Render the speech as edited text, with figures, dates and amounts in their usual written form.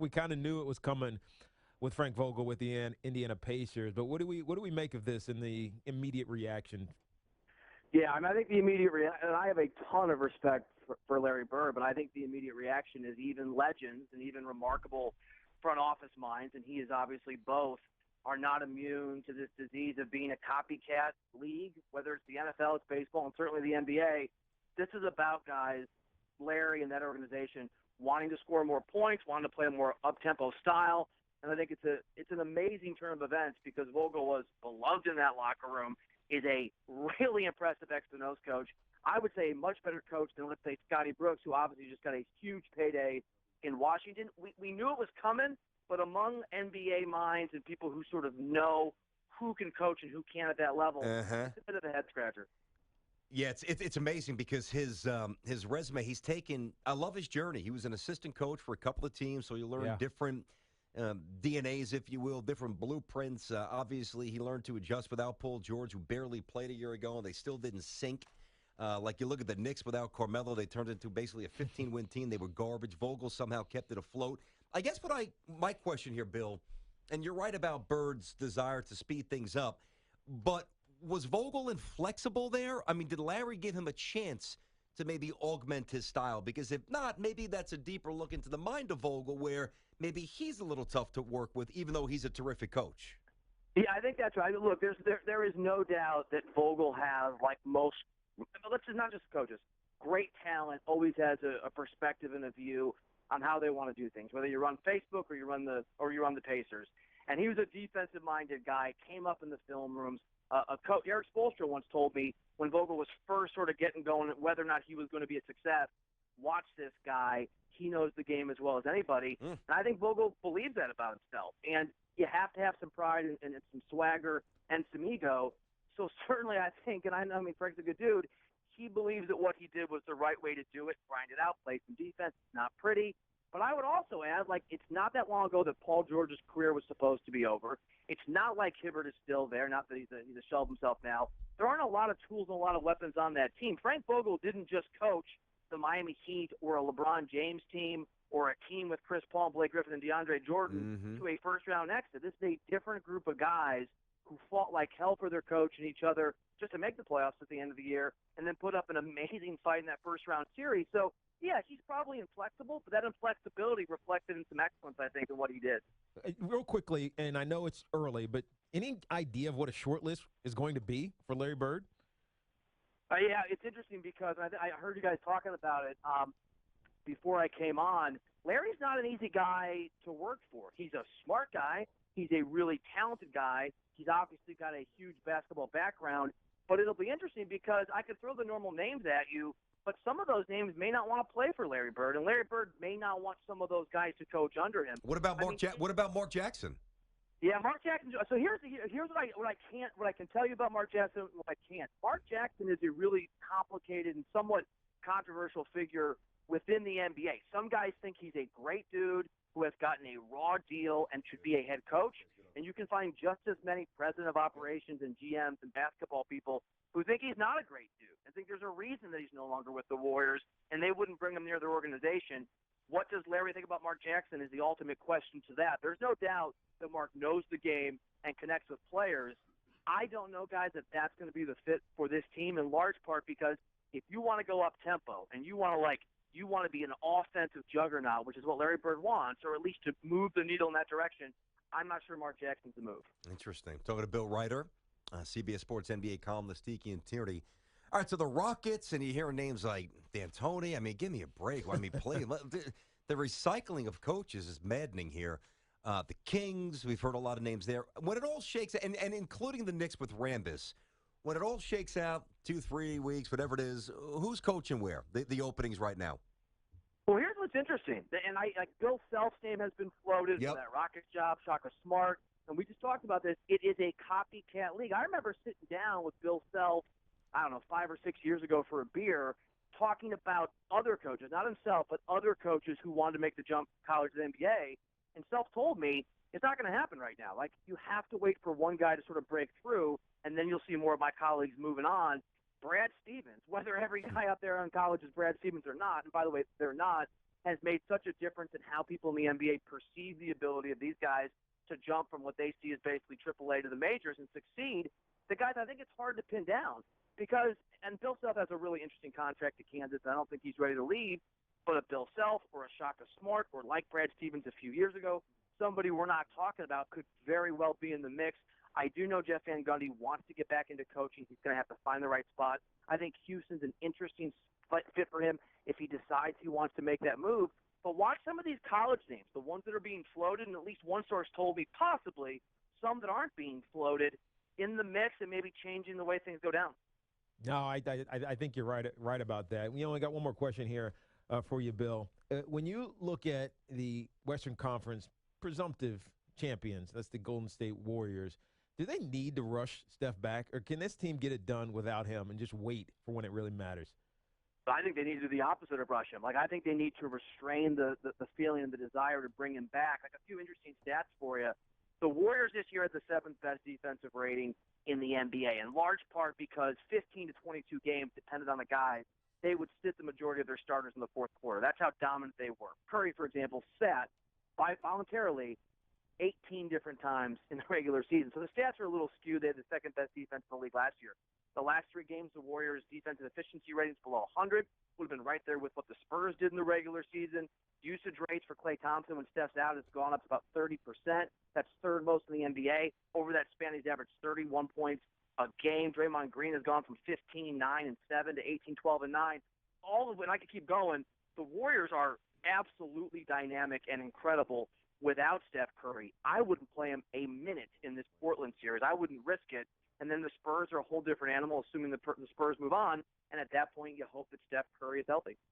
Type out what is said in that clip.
we kind of knew it was coming with Frank Vogel with the Indiana Pacers. But what do we make of this in the immediate reaction? Yeah, I mean, I think the immediate reaction, and I have a ton of respect for Larry Bird, but I think the immediate reaction is even legends and even remarkable front office minds, and he is obviously both, are not immune to this disease of being a copycat league, whether it's the NFL, it's baseball, and certainly the NBA. This is about guys, Larry and that organization, wanting to score more points, wanting to play a more up-tempo style, and I think it's an amazing turn of events because Vogel was beloved in that locker room, is a really impressive X-Nose coach. I would say a much better coach than, let's say, Scotty Brooks, who obviously just got a huge payday in Washington. We knew it was coming, but among NBA minds and people who sort of know who can coach and who can at that level, it's a bit of a head-scratcher. Yeah, it's amazing because his resume, he's taken – I love his journey. He was an assistant coach for a couple of teams, so you learn different DNAs, if you will, different blueprints. Obviously, he learned to adjust without Paul George, who barely played a year ago, and they still didn't sync. Like you look at the Knicks without Carmelo, they turned into basically a 15-win team. They were garbage. Vogel somehow kept it afloat. I guess my question here, Bill, and you're right about Bird's desire to speed things up, but was Vogel inflexible there? I mean, did Larry give him a chance to maybe augment his style? Because if not, maybe that's a deeper look into the mind of Vogel where maybe he's a little tough to work with, even though he's a terrific coach. Yeah, I think that's right. Look, there is no doubt that Vogel has, like most, not just coaches, great talent, always has a perspective and a view on how they want to do things, whether you run Facebook or you run the Pacers. And he was a defensive-minded guy, came up in the film rooms. A coach, Eric Spoelstra, once told me when Vogel was first sort of getting going, whether or not he was going to be a success, watch this guy. He knows the game as well as anybody. And I think Vogel believes that about himself. And you have to have some pride and some swagger and some ego. So certainly I think, and I mean, Frank's a good dude, he believes that what he did was the right way to do it, grind it out, play some defense. It's not pretty. But I would also add, like, it's not that long ago that Paul George's career was supposed to be over. It's not like Hibbert is still there, not that he's a shell of himself now. There aren't a lot of tools and a lot of weapons on that team. Frank Vogel didn't just coach the Miami Heat or a LeBron James team or a team with Chris Paul, Blake Griffin, and DeAndre Jordan to a first-round exit. This is a different group of guys who fought like hell for their coach and each other just to make the playoffs at the end of the year and then put up an amazing fight in that first-round series. So, yeah, he's probably inflexible, but that inflexibility reflected in some excellence, I think, in what he did. Real quickly, and I know it's early, but any idea of what a short list is going to be for Larry Bird? Yeah, it's interesting because I heard you guys talking about it before I came on. Larry's not an easy guy to work for. He's a smart guy. He's a really talented guy. He's obviously got a huge basketball background. But it'll be interesting because I could throw the normal names at you, but some of those names may not want to play for Larry Bird, and Larry Bird may not want some of those guys to coach under him. What about Mark Jackson? Yeah, Mark Jackson. So here's what I can tell you about Mark Jackson and what I can't. Mark Jackson is a really complicated and somewhat controversial figure within the NBA. Some guys think he's a great dude who has gotten a raw deal and should be a head coach, and you can find just as many president of operations and GMs and basketball people who think he's not a great dude and think there's a reason that he's no longer with the Warriors and they wouldn't bring him near their organization. What does Larry think about Mark Jackson is the ultimate question to that. There's no doubt that Mark knows the game and connects with players. I don't know, guys, if that's going to be the fit for this team in large part because if you want to go up tempo and you want to be an offensive juggernaut, which is what Larry Bird wants, or at least to move the needle in that direction, I'm not sure Mark Jackson's the move. Interesting. Talking to Bill Reiter, CBS Sports NBA columnist, Tiki and Tierney. All right, so the Rockets, and you hear names like D'Antoni. I mean, give me a break. I mean, play. The recycling of coaches is maddening here. The Kings, we've heard a lot of names there. When it all shakes, and including the Knicks with Rambis, when it all shakes out, 2-3 weeks, whatever it is, who's coaching where? The openings right now. Well, here's what's interesting, and Bill Self's name has been floated for that Rockets job, Shaka Smart, and we just talked about this. It is a copycat league. I remember sitting down with Bill Self, I don't know, 5 or 6 years ago for a beer, talking about other coaches, not himself, but other coaches who wanted to make the jump from college to the NBA. And Self told me it's not going to happen right now. Like, you have to wait for one guy to sort of break through, and then you'll see more of my colleagues moving on. Brad Stevens, whether every guy out there in college is Brad Stevens or not, and by the way, they're not, has made such a difference in how people in the NBA perceive the ability of these guys to jump from what they see as basically AAA to the majors and succeed. The guys, I think it's hard to pin down because, and Bill Self has a really interesting contract to Kansas. I don't think he's ready to leave, but a Bill Self or a Shaka Smart or like Brad Stevens a few years ago, somebody we're not talking about could very well be in the mix. I do know Jeff Van Gundy wants to get back into coaching. He's going to have to find the right spot. I think Houston's an interesting fit for him if he decides he wants to make that move. But watch some of these college names, the ones that are being floated, and at least one source told me possibly some that aren't being floated in the mix and maybe changing the way things go down. No, I think you're right about that. We only got one more question here for you, Bill. When you look at the Western Conference presumptive champions, that's the Golden State Warriors, do they need to rush Steph back, or can this team get it done without him and just wait for when it really matters? I think they need to do the opposite of rush him. Like, I think they need to restrain the feeling and the desire to bring him back. Like, a few interesting stats for you. The Warriors this year had the 7th best defensive rating in the NBA, in large part because 15 to 22 games depended on the guys. They would sit the majority of their starters in the fourth quarter. That's how dominant they were. Curry, for example, sat voluntarily 18 different times in the regular season. So the stats are a little skewed. They had the 2nd best defense in the league last year. The last 3 games, the Warriors' defensive efficiency ratings below 100 would have been right there with what the Spurs did in the regular season. Usage rates for Klay Thompson when Steph's out has gone up to about 30%. That's 3rd most in the NBA. Over that span, he's averaged 31 points a game. Draymond Green has gone from 15, 9, and 7 to 18, 12, and 9. All of it, and I could keep going. The Warriors are absolutely dynamic and incredible without Steph Curry. I wouldn't play him a minute in this Portland series. I wouldn't risk it. And then the Spurs are a whole different animal, assuming the Spurs move on. And at that point, you hope that Steph Curry is healthy.